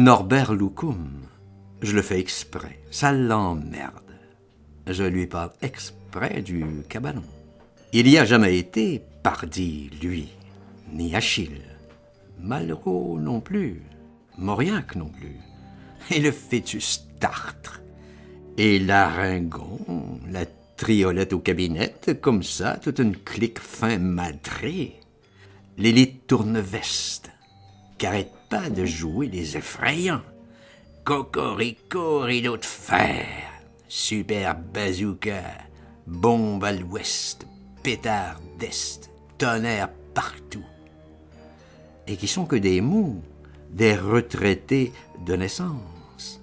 Norbert Loukoum. Je le fais exprès, ça l'emmerde. Je lui parle exprès du cabanon. Il y a jamais été, pardi, lui, ni Achille. Malraux non plus, Mauriac non plus, et le fœtus Tartre, et l'Aringon, la triolette au cabinet, comme ça, toute une clique fin madrée. L'élite tourne-veste, qui arrête pas de jouer les effrayants. Cocorico, rideau de fer, super bazooka, bombe à l'ouest, pétard d'est, tonnerre partout. Et qui sont que des mous, des retraités de naissance.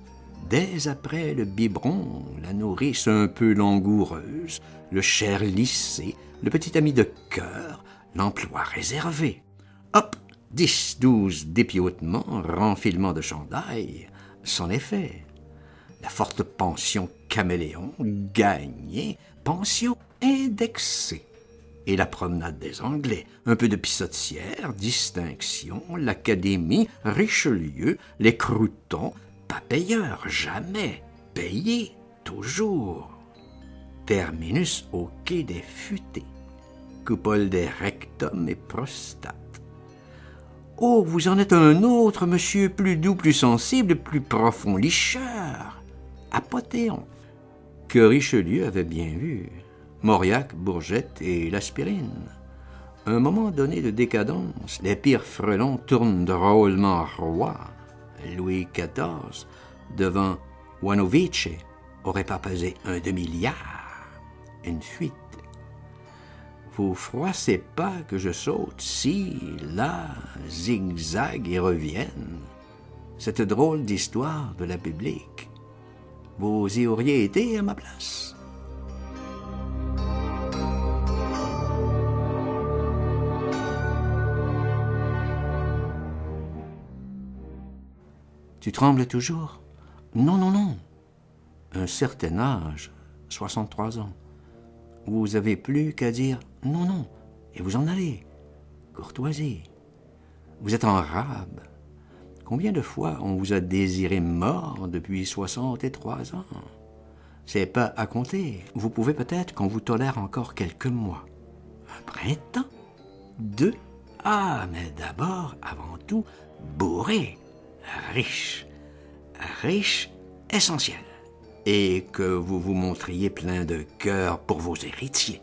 Dès après le biberon, la nourrice un peu langoureuse, le cher lissé, le petit ami de cœur, l'emploi réservé. Hop, 10-12 dépiotements, renfilement de chandail, c'en est fait. La forte pension caméléon, gagnée, pension indexée. Et la promenade des Anglais, un peu de pissotière, distinction, l'Académie, Richelieu, les croûtons, pas payeurs, jamais, payés, toujours. Terminus au quai des futés, coupole des rectums et prostates. Oh, vous en êtes un autre, monsieur, plus doux, plus sensible, plus profond licheur. Apothéon, que Richelieu avait bien vu. Mauriac, Bourgette et l'aspirine. Un moment donné de décadence, les pires frelons tournent drôlement rois. Louis XIV, devant Wanovice, aurait pas pesé un demi-liard. Une fuite. Vous froissez pas que je saute ci, là, zigzag et revienne. Cette drôle d'histoire de la Biblique. Vous y auriez été à ma place? Tu trembles toujours? Non, non, non. Un certain âge, 63 ans. Vous avez plus qu'à dire non, non, et vous en allez. Courtoisie. Vous êtes en rab. Combien de fois on vous a désiré mort depuis 63 ans? C'est pas à compter. Vous pouvez peut-être qu'on vous tolère encore quelques mois. Un printemps? 2? Ah, mais d'abord, avant tout, bourré. Riche essentiel, et que vous vous montriez plein de cœur pour vos héritiers,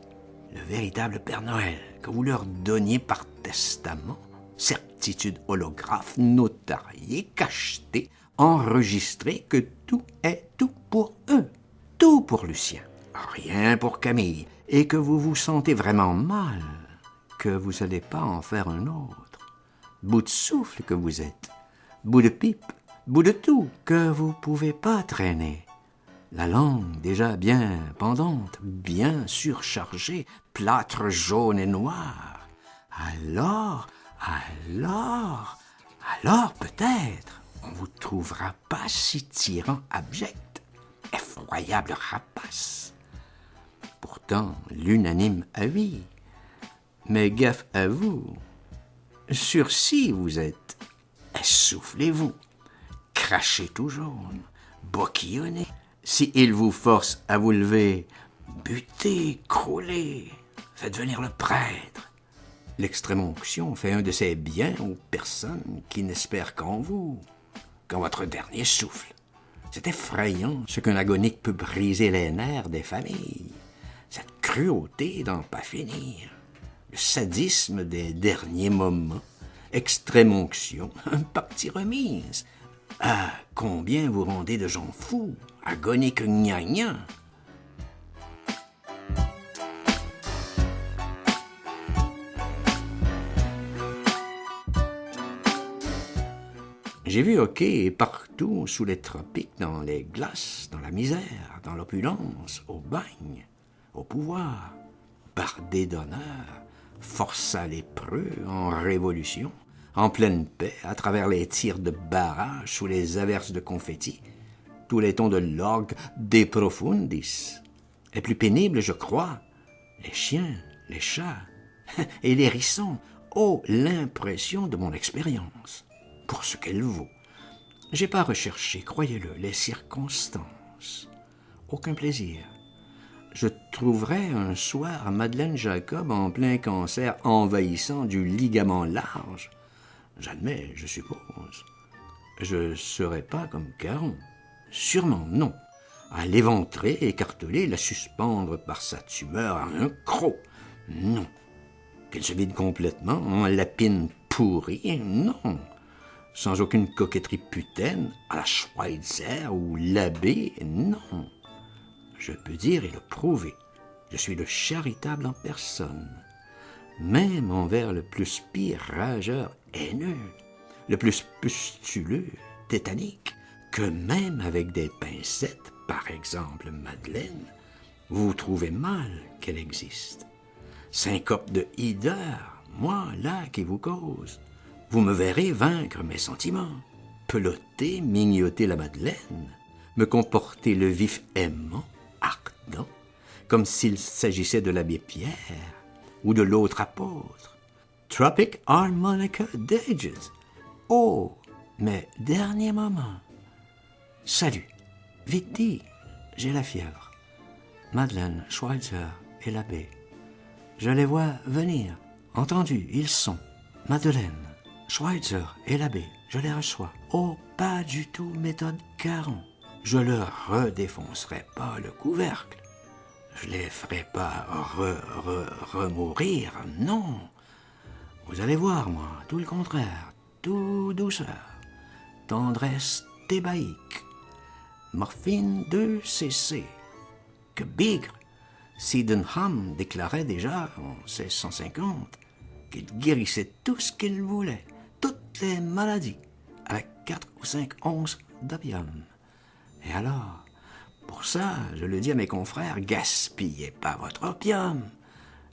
le véritable Père Noël, que vous leur donniez par testament, certitude holographe, notariée, cachetée, enregistrée, que tout est tout pour eux, tout pour Lucien, rien pour Camille, et que vous vous sentez vraiment mal, que vous n'allez pas en faire un autre, bout de souffle que vous êtes, bout de pipe, bout de tout, que vous pouvez pas traîner. La langue déjà bien pendante, bien surchargée, plâtre jaune et noir. Alors, peut-être, on vous trouvera pas si tyran abject, effroyable rapace. Pourtant, l'unanime avis. Mais gaffe à vous. Sursis vous êtes. Essoufflez-vous. Crachez tout jaune. Boquillonnez. Si il vous force à vous lever, butez, croulez. Faites venir le prêtre. L'extrême-onction fait un de ces biens aux personnes qui n'espèrent qu'en vous, qu'en votre dernier souffle. C'est effrayant ce qu'un agonique peut briser les nerfs des familles. Cette cruauté d'en pas finir. Le sadisme des derniers moments. Extrême-onction, partie remise. Ah, combien vous rendez de gens fous, agoniques gna-gna. J'ai vu hockey partout sous les tropiques, dans les glaces, dans la misère, dans l'opulence, au bagne, au pouvoir, bardé d'honneur, forçat lépreux en révolution, en pleine paix, à travers les tirs de barrage, sous les averses de confettis, tous les tons de l'orgue de profundis. Les plus pénibles, je crois, les chiens, les chats et les hérissons. Oh, l'impression de mon expérience, pour ce qu'elle vaut. J'ai pas recherché, croyez-le, les circonstances. Aucun plaisir. Je trouverais un soir Madeleine Jacob en plein cancer envahissant du ligament large. J'admets, je suppose. Je serais pas comme Caron. Sûrement non. À l'éventrer, écarteler, la suspendre par sa tumeur à un croc. Non. Qu'elle se vide complètement en lapine pourrie. Non. Sans aucune coquetterie putaine, à la Schweitzer ou l'abbé. Non. Je peux dire et le prouver. Je suis le charitable en personne. Même envers le plus pire rageur haineux, le plus pustuleux, tétanique, que même avec des pincettes, par exemple Madeleine, vous trouvez mal qu'elle existe. Syncope de hideur, moi, là, qui vous cause. Vous me verrez vaincre mes sentiments, peloter, mignoter la Madeleine, me comporter le vif aimant, ardent, comme s'il s'agissait de l'abbé Pierre ou de l'autre apôtre. Tropic Harmonica Digits. Oh, mais dernier moment. Salut, vite dit, j'ai la fièvre. Madeleine, Schweitzer et l'abbé. Je les vois venir. Entendu, ils sont. Madeleine, Schweitzer et l'abbé, je les reçois. Oh, pas du tout méthode Caron. Je leur redéfoncerai pas le couvercle. Je les ferai pas remourir, non. Vous allez voir, moi, tout le contraire, tout douceur, tendresse thébaïque, morphine 2cc, que bigre. Sydenham déclarait déjà en 1650 qu'il guérissait tout ce qu'il voulait, toutes les maladies, avec 4 ou 5 onces d'opium. Et alors, pour ça, je le dis à mes confrères, gaspillez pas votre opium.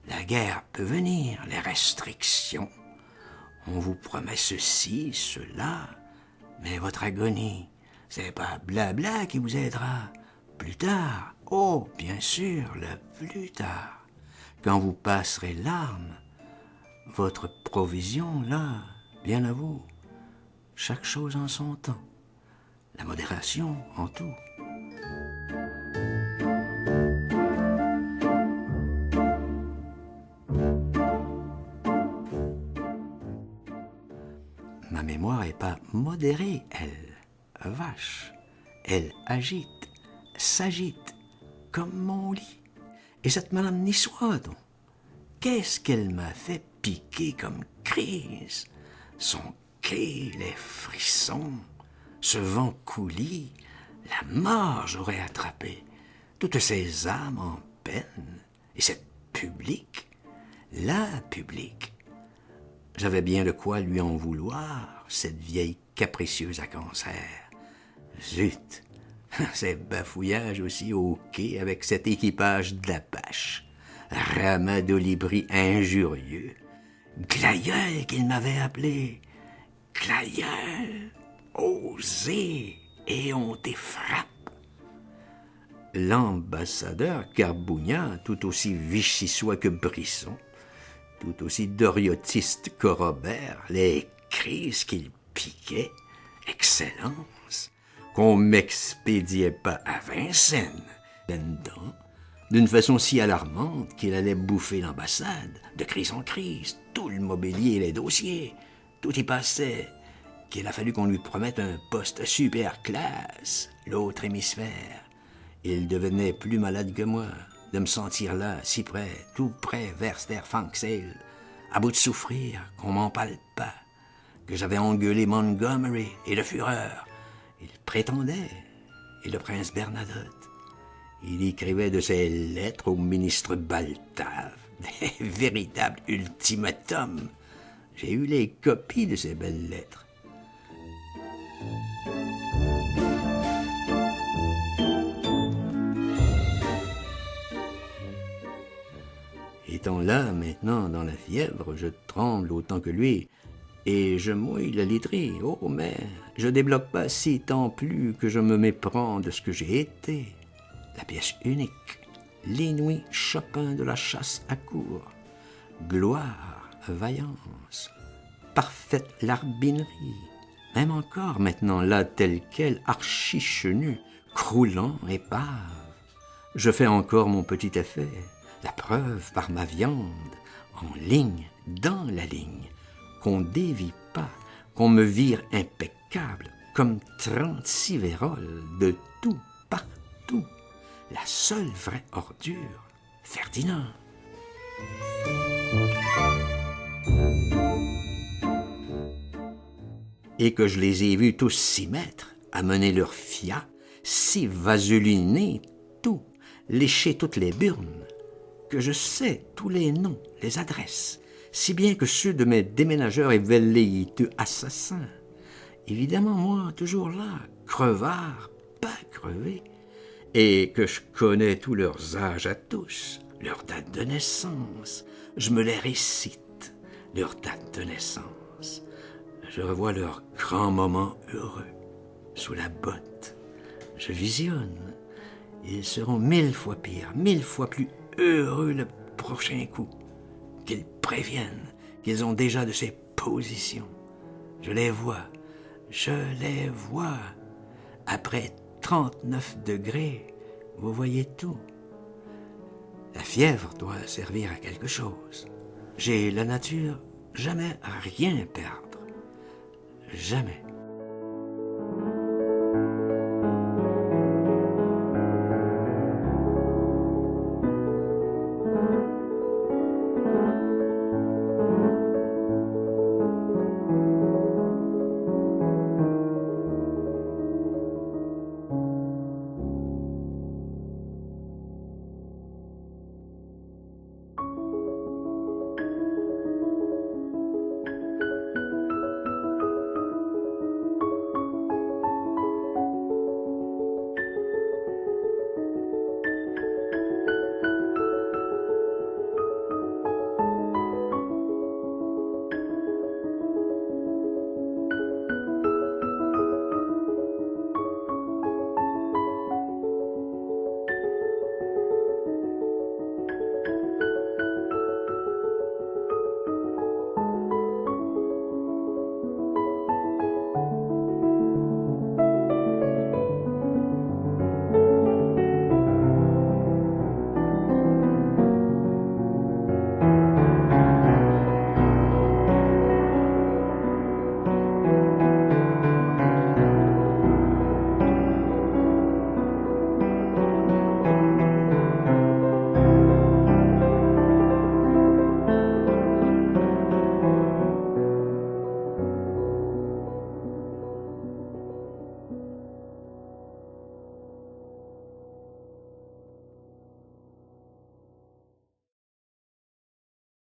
La guerre peut venir, les restrictions. On vous promet ceci, cela, mais votre agonie, c'est pas blabla qui vous aidera. Plus tard, oh, bien sûr, le plus tard, quand vous passerez l'arme, votre provision, là, bien à vous, chaque chose en son temps, la modération en tout. Ma mémoire est pas modérée, elle, vache, elle agite, s'agite, comme mon lit. Et cette madame niçoise, donc, qu'est-ce qu'elle m'a fait piquer comme crise? Son quai, les frissons, ce vent coulis, la mort j'aurais attrapé, toutes ces âmes en peine, et cette publique, la publique. J'avais bien de quoi lui en vouloir, cette vieille capricieuse à cancer. Zut! Ces bafouillages aussi au quai avec cet équipage d'Apache, ramadolibri injurieux, glaïeul qu'il m'avait appelé, glaïeul, osé, et on t'effrappe. L'ambassadeur Carbugna, tout aussi vichysois que Brisson, tout aussi doriotiste que Robert, les crises qu'il piquait, excellence, qu'on m'expédiait pas à Vincennes, là-dedans, d'une façon si alarmante qu'il allait bouffer l'ambassade, de crise en crise, tout le mobilier et les dossiers, tout y passait, qu'il a fallu qu'on lui promette un poste super classe, l'autre hémisphère. Il devenait plus malade que moi, de me sentir là, si près, tout près, vers Sterfanxel, à bout de souffrir, qu'on m'empale pas, que j'avais engueulé Montgomery et le Führer. Il prétendait, et le prince Bernadotte. Il écrivait de ses lettres au ministre Baltave, des véritables ultimatums. J'ai eu les copies de ces belles lettres. Étant là, maintenant, dans la fièvre, je tremble autant que lui, et je mouille la literie. Oh, mais je débloque pas si tant plus que je me méprends de ce que j'ai été. La pièce unique, l'inouï Chopin de la chasse à court. Gloire, vaillance, parfaite larbinerie, même encore maintenant, là, tel quel, archi-chenu, croulant, épave. Je fais encore mon petit effet, la preuve par ma viande, en ligne, dans la ligne, qu'on dévie pas, qu'on me vire impeccable, comme 36 véroles, de tout, partout. La seule vraie ordure, Ferdinand. Et que je les ai vus tous s'y mettre, à mener leur fiat, si vaselinés, tout, lécher toutes les burnes, que je sais tous les noms, les adresses, si bien que ceux de mes déménageurs et velléiteux assassins. Évidemment, moi, toujours là, crevard, pas crevé, et que je connais tous leurs âges à tous, leur date de naissance, je me les récite, leur date de naissance. Je revois leurs grands moments heureux, sous la botte. Je visionne. Ils seront 1000 fois pires, 1000 fois plus heureux le prochain coup. Qu'ils préviennent qu'ils ont déjà de ces positions. Je les vois. Après 39 degrés, vous voyez tout. La fièvre doit servir à quelque chose. J'ai la nature jamais à rien perdre. Jamais.